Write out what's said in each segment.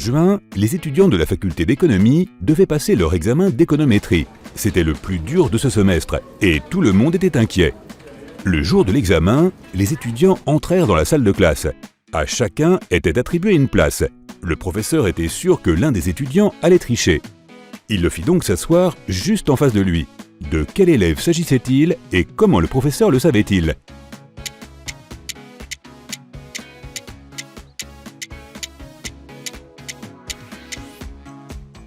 juin, les étudiants de la faculté d'économie devaient passer leur examen d'économétrie. C'était le plus dur de ce semestre et tout le monde était inquiet. Le jour de l'examen, les étudiants entrèrent dans la salle de classe. À chacun était attribuée une place. Le professeur était sûr que l'un des étudiants allait tricher. Il le fit donc s'asseoir juste en face de lui. De quel élève s'agissait-il et comment le professeur le savait-il ?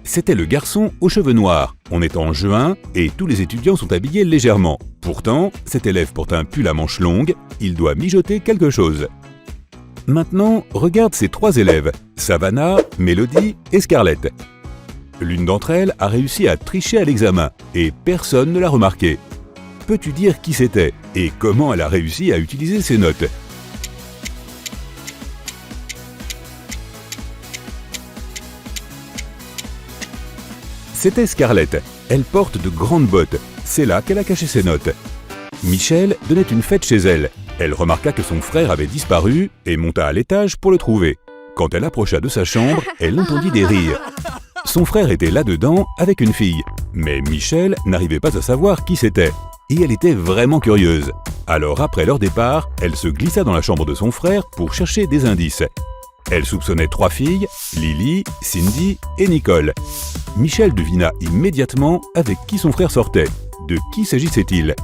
C'était le garçon aux cheveux noirs. On est en juin et tous les étudiants sont habillés légèrement. Pourtant, cet élève porte un pull à manches longues, il doit mijoter quelque chose. Maintenant, regarde ces trois élèves, Savannah, Mélodie et Scarlett. L'une d'entre elles a réussi à tricher à l'examen et personne ne l'a remarqué. Peux-tu dire qui c'était et comment elle a réussi à utiliser ses notes ? C'était Scarlett. Elle porte de grandes bottes. C'est là qu'elle a caché ses notes. Michel donnait une fête chez elle. Elle remarqua que son frère avait disparu et monta à l'étage pour le trouver. Quand elle approcha de sa chambre, elle entendit des rires. Son frère était là-dedans avec une fille. Mais Michel n'arrivait pas à savoir qui c'était. Et elle était vraiment curieuse. Alors après leur départ, elle se glissa dans la chambre de son frère pour chercher des indices. Elle soupçonnait trois filles, Lily, Cindy et Nicole. Michel devina immédiatement avec qui son frère sortait. De qui s'agissait-il ?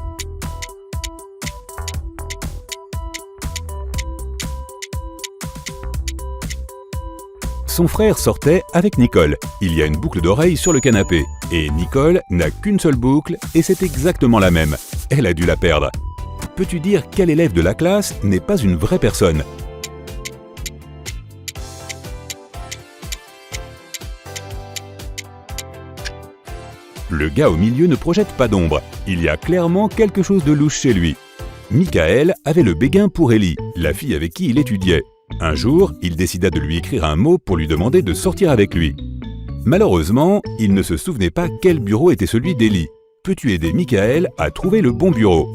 Son frère sortait avec Nicole. Il y a une boucle d'oreille sur le canapé. Et Nicole n'a qu'une seule boucle et c'est exactement la même. Elle a dû la perdre. Peux-tu dire quel élève de la classe n'est pas une vraie personne ? Le gars au milieu ne projette pas d'ombre. Il y a clairement quelque chose de louche chez lui. Michael avait le béguin pour Ellie, la fille avec qui il étudiait. Un jour, il décida de lui écrire un mot pour lui demander de sortir avec lui. Malheureusement, il ne se souvenait pas quel bureau était celui d'Ellie. Peux-tu aider Michael à trouver le bon bureau ?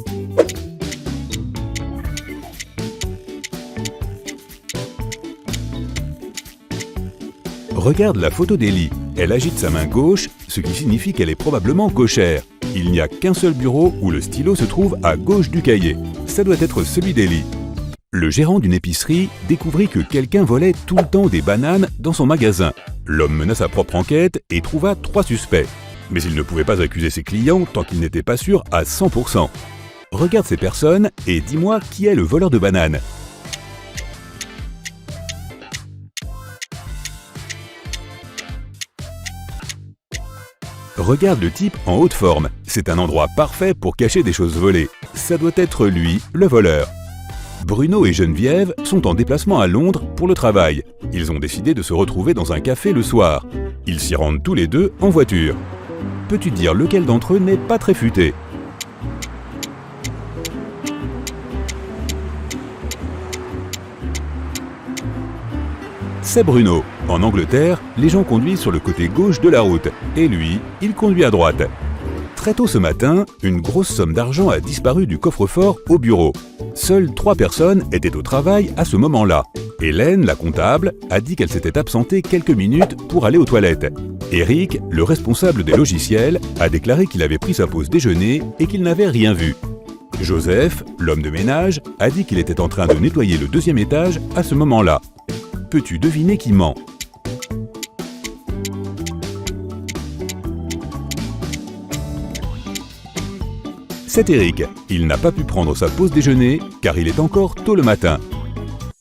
Regarde la photo d'Ellie. Elle agite sa main gauche, ce qui signifie qu'elle est probablement gauchère. Il n'y a qu'un seul bureau où le stylo se trouve à gauche du cahier. Ça doit être celui d'Ellie. Le gérant d'une épicerie découvrit que quelqu'un volait tout le temps des bananes dans son magasin. L'homme mena sa propre enquête et trouva 3 suspects. Mais il ne pouvait pas accuser ses clients tant qu'il n'était pas sûr à 100%. Regarde ces personnes et dis-moi qui est le voleur de bananes. Regarde le type en haute forme. C'est un endroit parfait pour cacher des choses volées. Ça doit être lui, le voleur. Bruno et Geneviève sont en déplacement à Londres pour le travail. Ils ont décidé de se retrouver dans un café le soir. Ils s'y rendent tous les deux en voiture. Peux-tu dire lequel d'entre eux n'est pas très futé ? C'est Bruno. En Angleterre, les gens conduisent sur le côté gauche de la route. Et lui, il conduit à droite. Très tôt ce matin, une grosse somme d'argent a disparu du coffre-fort au bureau. Seules 3 personnes étaient au travail à ce moment-là. Hélène, la comptable, a dit qu'elle s'était absentée quelques minutes pour aller aux toilettes. Eric, le responsable des logiciels, a déclaré qu'il avait pris sa pause déjeuner et qu'il n'avait rien vu. Joseph, l'homme de ménage, a dit qu'il était en train de nettoyer le 2e étage à ce moment-là. Peux-tu deviner qui ment ? C'est Eric. Il n'a pas pu prendre sa pause déjeuner car il est encore tôt le matin.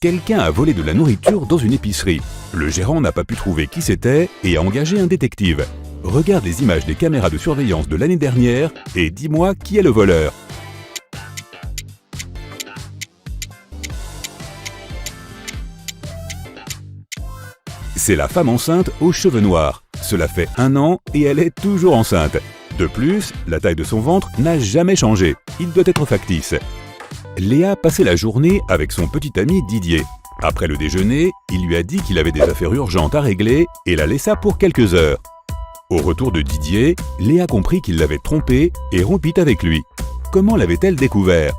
Quelqu'un a volé de la nourriture dans une épicerie. Le gérant n'a pas pu trouver qui c'était et a engagé un détective. Regarde les images des caméras de surveillance de l'année dernière et dis-moi qui est le voleur. C'est la femme enceinte aux cheveux noirs. Cela fait 1 an et elle est toujours enceinte. De plus, la taille de son ventre n'a jamais changé. Il doit être factice. Léa passait la journée avec son petit ami Didier. Après le déjeuner, il lui a dit qu'il avait des affaires urgentes à régler et la laissa pour quelques heures. Au retour de Didier, Léa comprit qu'il l'avait trompée et rompit avec lui. Comment l'avait-elle découvert ?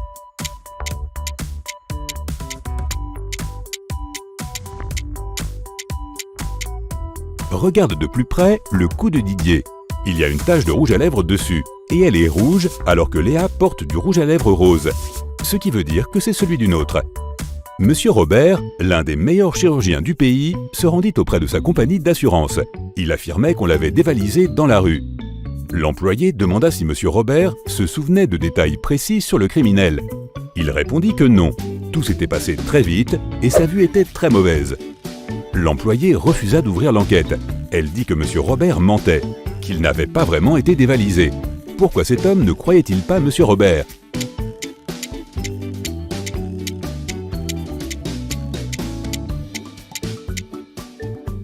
regarde de plus près le cou de Didier. Il y a une tache de rouge à lèvres dessus, et elle est rouge alors que Léa porte du rouge à lèvres rose, ce qui veut dire que c'est celui d'une autre. Monsieur Robert, l'un des meilleurs chirurgiens du pays, se rendit auprès de sa compagnie d'assurance. Il affirmait qu'on l'avait dévalisé dans la rue. L'employé demanda si Monsieur Robert se souvenait de détails précis sur le criminel. Il répondit que non, tout s'était passé très vite et sa vue était très mauvaise. L'employé refusa d'ouvrir l'enquête. Elle dit que Monsieur Robert mentait, qu'il n'avait pas vraiment été dévalisé. Pourquoi cet homme ne croyait-il pas Monsieur Robert ?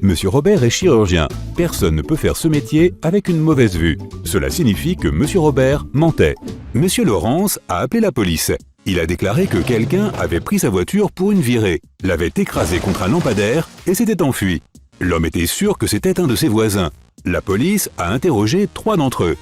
Monsieur Robert est chirurgien. Personne ne peut faire ce métier avec une mauvaise vue. Cela signifie que Monsieur Robert mentait. Monsieur Laurence a appelé la police. Il a déclaré que quelqu'un avait pris sa voiture pour une virée, l'avait écrasé contre un lampadaire et s'était enfui. L'homme était sûr que c'était un de ses voisins. La police a interrogé 3 d'entre eux.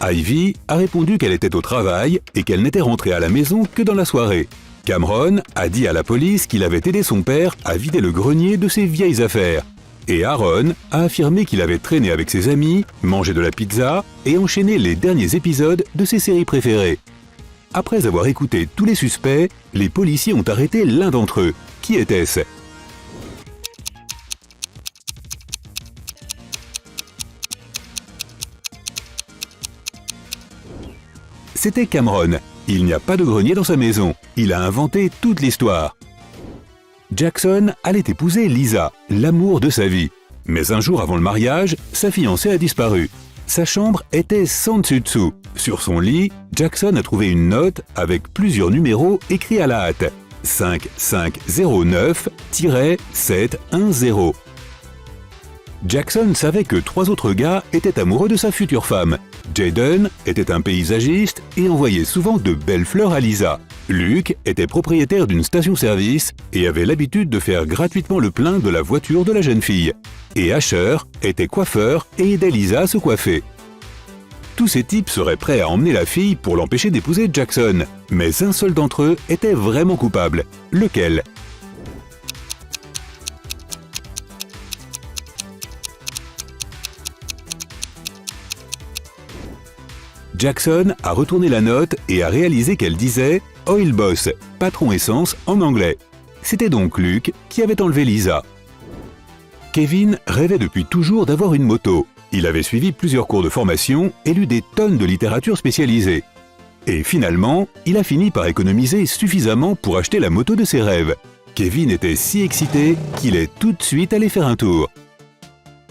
Ivy a répondu qu'elle était au travail et qu'elle n'était rentrée à la maison que dans la soirée. Cameron a dit à la police qu'il avait aidé son père à vider le grenier de ses vieilles affaires. Et Aaron a affirmé qu'il avait traîné avec ses amis, mangé de la pizza et enchaîné les derniers épisodes de ses séries préférées. Après avoir écouté tous les suspects, les policiers ont arrêté l'un d'entre eux. Qui était-ce ? C'était Cameron. Il n'y a pas de grenier dans sa maison. Il a inventé toute l'histoire. Jackson allait épouser Lisa, l'amour de sa vie. Mais un jour avant le mariage, sa fiancée a disparu. Sa chambre était sans dessus-dessous. Sur son lit, Jackson a trouvé une note avec plusieurs numéros écrits à la hâte. 5509-710. Jackson savait que 3 autres gars étaient amoureux de sa future femme. Jaden était un paysagiste et envoyait souvent de belles fleurs à Lisa. Luke était propriétaire d'une station-service et avait l'habitude de faire gratuitement le plein de la voiture de la jeune fille. Et Asher était coiffeur et aidait Lisa à se coiffer. Tous ces types seraient prêts à emmener la fille pour l'empêcher d'épouser Jackson. Mais un seul d'entre eux était vraiment coupable. Lequel ? Jackson a retourné la note et a réalisé qu'elle disait « Oil Boss, patron essence » en anglais. C'était donc Luke qui avait enlevé Lisa. Kevin rêvait depuis toujours d'avoir une moto. Il avait suivi plusieurs cours de formation et lu des tonnes de littérature spécialisée. Et finalement, il a fini par économiser suffisamment pour acheter la moto de ses rêves. Kevin était si excité qu'il est tout de suite allé faire un tour.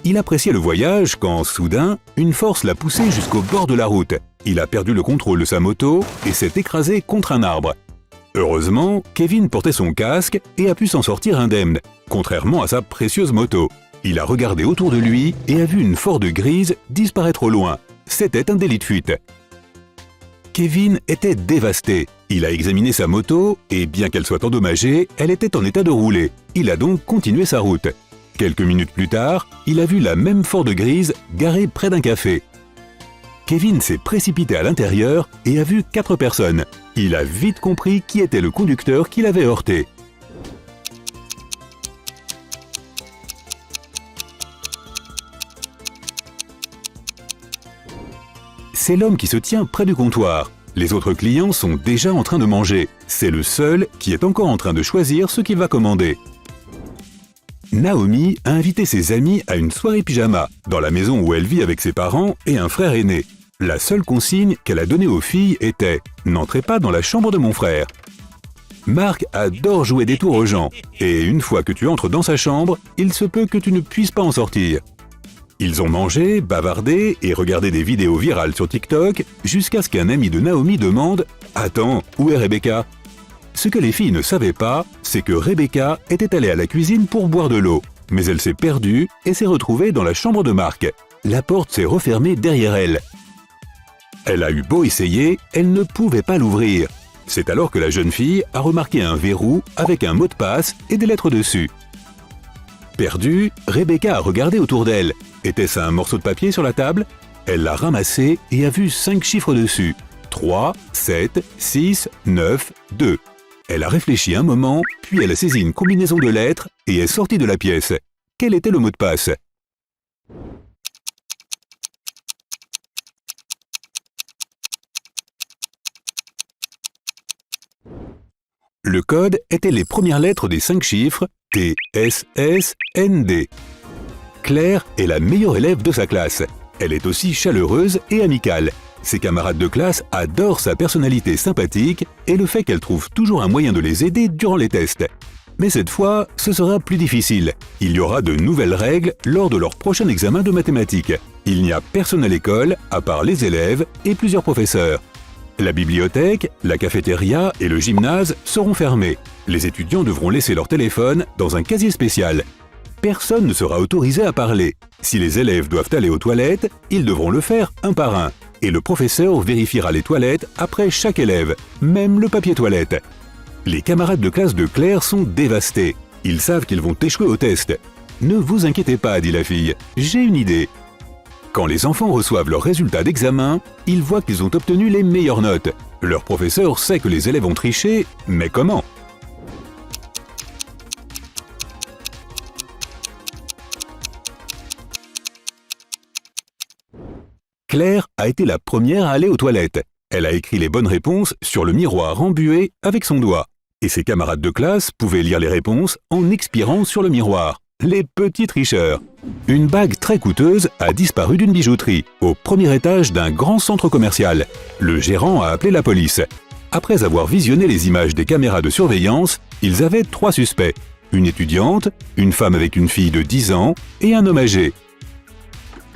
Il appréciait le voyage quand, soudain, une force l'a poussé jusqu'au bord de la route. Il a perdu le contrôle de sa moto et s'est écrasé contre un arbre. Heureusement, Kevin portait son casque et a pu s'en sortir indemne, contrairement à sa précieuse moto. Il a regardé autour de lui et a vu une Ford grise disparaître au loin. C'était un délit de fuite. Kevin était dévasté. Il a examiné sa moto et, bien qu'elle soit endommagée, elle était en état de rouler. Il a donc continué sa route. Quelques minutes plus tard, il a vu la même Ford grise garée près d'un café. Kevin s'est précipité à l'intérieur et a vu 4 personnes. Il a vite compris qui était le conducteur qui l'avait heurté. C'est l'homme qui se tient près du comptoir. Les autres clients sont déjà en train de manger. C'est le seul qui est encore en train de choisir ce qu'il va commander. Naomi a invité ses amis à une soirée pyjama, dans la maison où elle vit avec ses parents et un frère aîné. La seule consigne qu'elle a donnée aux filles était « N'entrez pas dans la chambre de mon frère ». Marc adore jouer des tours aux gens, et une fois que tu entres dans sa chambre, il se peut que tu ne puisses pas en sortir. Ils ont mangé, bavardé et regardé des vidéos virales sur TikTok jusqu'à ce qu'un ami de Naomi demande « Attends, où est Rebecca ?» Ce que les filles ne savaient pas, c'est que Rebecca était allée à la cuisine pour boire de l'eau. Mais elle s'est perdue et s'est retrouvée dans la chambre de Marc. La porte s'est refermée derrière elle. Elle a eu beau essayer, elle ne pouvait pas l'ouvrir. C'est alors que la jeune fille a remarqué un verrou avec un mot de passe et des lettres dessus. Perdue, Rebecca a regardé autour d'elle. Était-ce un morceau de papier sur la table ? Elle l'a ramassé et a vu 5 chiffres dessus. 3, 7, 6, 9, 2. Elle a réfléchi un moment, puis elle a saisi une combinaison de lettres et est sortie de la pièce. Quel était le mot de passe ? Le code était les premières lettres des 5 chiffres T, S, S, N, D. Claire est la meilleure élève de sa classe. Elle est aussi chaleureuse et amicale. Ses camarades de classe adorent sa personnalité sympathique et le fait qu'elle trouve toujours un moyen de les aider durant les tests. Mais cette fois, ce sera plus difficile. Il y aura de nouvelles règles lors de leur prochain examen de mathématiques. Il n'y a personne à l'école, à part les élèves et plusieurs professeurs. La bibliothèque, la cafétéria et le gymnase seront fermés. Les étudiants devront laisser leur téléphone dans un casier spécial. Personne ne sera autorisé à parler. Si les élèves doivent aller aux toilettes, ils devront le faire un par un. Et le professeur vérifiera les toilettes après chaque élève, même le papier toilette. Les camarades de classe de Claire sont dévastés. Ils savent qu'ils vont échouer au test. « Ne vous inquiétez pas », dit la fille, « j'ai une idée. » Quand les enfants reçoivent leurs résultats d'examen, ils voient qu'ils ont obtenu les meilleures notes. Leur professeur sait que les élèves ont triché, mais comment ? Claire a été la première à aller aux toilettes. Elle a écrit les bonnes réponses sur le miroir embué avec son doigt. Et ses camarades de classe pouvaient lire les réponses en expirant sur le miroir. Les petits tricheurs. Une bague très coûteuse a disparu d'une bijouterie, au premier étage d'un grand centre commercial. Le gérant a appelé la police. Après avoir visionné les images des caméras de surveillance, ils avaient 3 suspects. Une étudiante, une femme avec une fille de 10 ans et un homme âgé.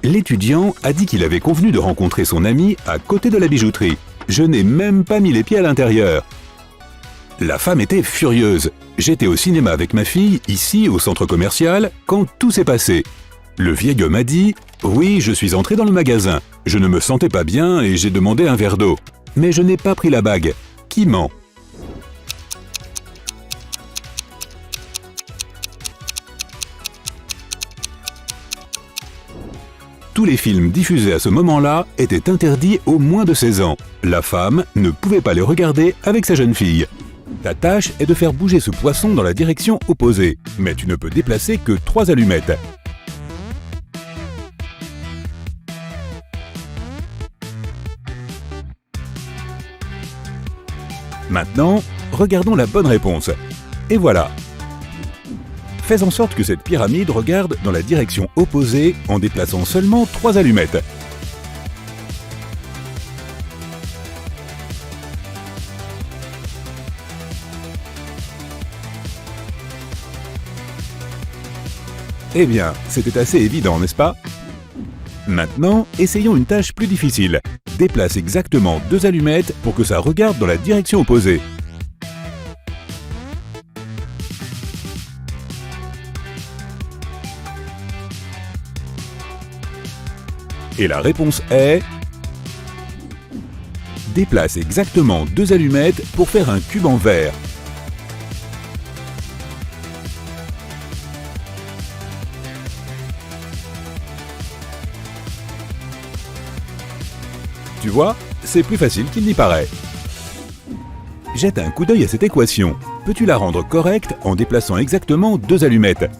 L'étudiant a dit qu'il avait convenu de rencontrer son ami à côté de la bijouterie. Je n'ai même pas mis les pieds à l'intérieur. La femme était furieuse. J'étais au cinéma avec ma fille, ici, au centre commercial, quand tout s'est passé. Le vieil homme a dit « Oui, je suis entré dans le magasin. Je ne me sentais pas bien et j'ai demandé un verre d'eau. Mais je n'ai pas pris la bague. Qui ment ?» Tous les films diffusés à ce moment-là étaient interdits aux moins de 16 ans. La femme ne pouvait pas les regarder avec sa jeune fille. Ta tâche est de faire bouger ce poisson dans la direction opposée, mais tu ne peux déplacer que 3 allumettes. Maintenant, regardons la bonne réponse. Et voilà. Fais en sorte que cette pyramide regarde dans la direction opposée en déplaçant seulement 3 allumettes. Eh bien, c'était assez évident, n'est-ce pas? Maintenant, essayons une tâche plus difficile. Déplace exactement 2 allumettes pour que ça regarde dans la direction opposée. Et la réponse est... Déplace exactement 2 allumettes pour faire un cube en verre. Tu vois, c'est plus facile qu'il n'y paraît. Jette un coup d'œil à cette équation. Peux-tu la rendre correcte en déplaçant exactement 2 allumettes?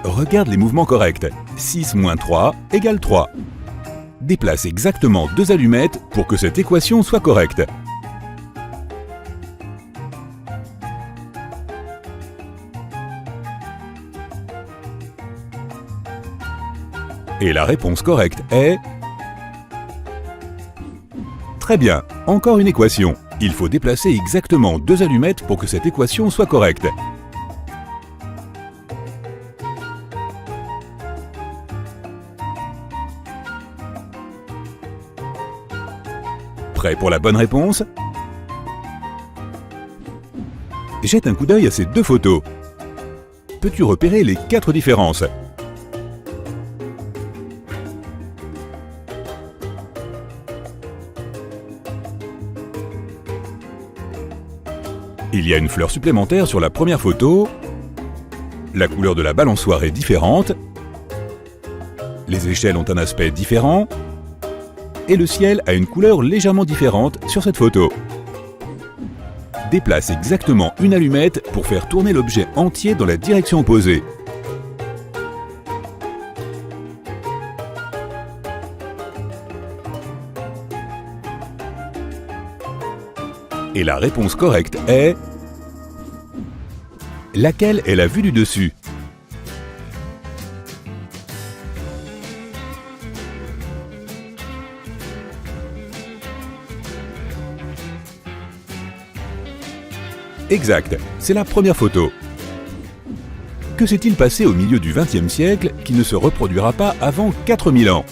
Regarde les mouvements corrects. 6 moins 3 égale 3. Déplace exactement 2 allumettes pour que cette équation soit correcte. Et la réponse correcte est... Très bien, encore une équation. Il faut déplacer exactement 2 allumettes pour que cette équation soit correcte. Prêt pour la bonne réponse? Jette un coup d'œil à ces 2 photos. Peux-tu repérer les 4 différences? Il y a une fleur supplémentaire sur la première photo. La couleur de la balançoire est différente. Les échelles ont un aspect différent. Et le ciel a une couleur légèrement différente sur cette photo. Déplace exactement une allumette pour faire tourner l'objet entier dans la direction opposée. Et la réponse correcte est... Laquelle est la vue du dessus? Exact, c'est la première photo. Que s'est-il passé au milieu du XXe siècle qui ne se reproduira pas avant 4000 ans?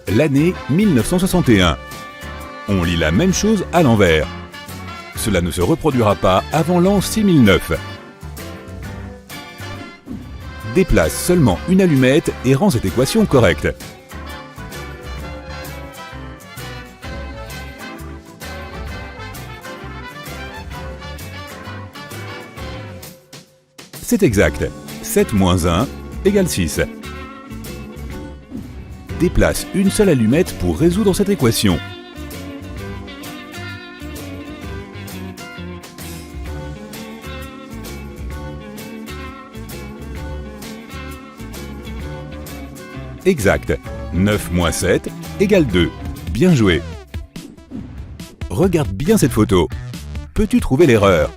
L'année 1961. On lit la même chose à l'envers. Cela ne se reproduira pas avant l'an 6009. Déplace seulement une allumette et rend cette équation correcte. C'est exact. 7 moins 1 égale 6. Déplace une seule allumette pour résoudre cette équation. Exact. 9 moins 7 égale 2. Bien joué. Regarde bien cette photo. Peux-tu trouver l'erreur?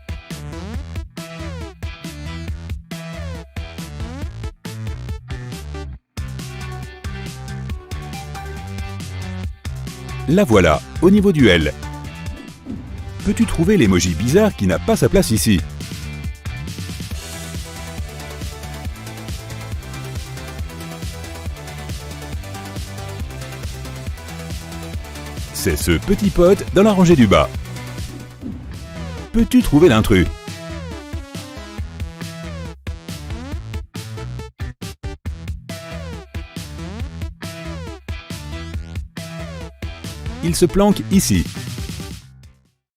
La voilà, au niveau du L. Peux-tu trouver l'emoji bizarre qui n'a pas sa place ici? C'est ce petit pote dans la rangée du bas. Peux-tu trouver l'intrus? Il se planque ici.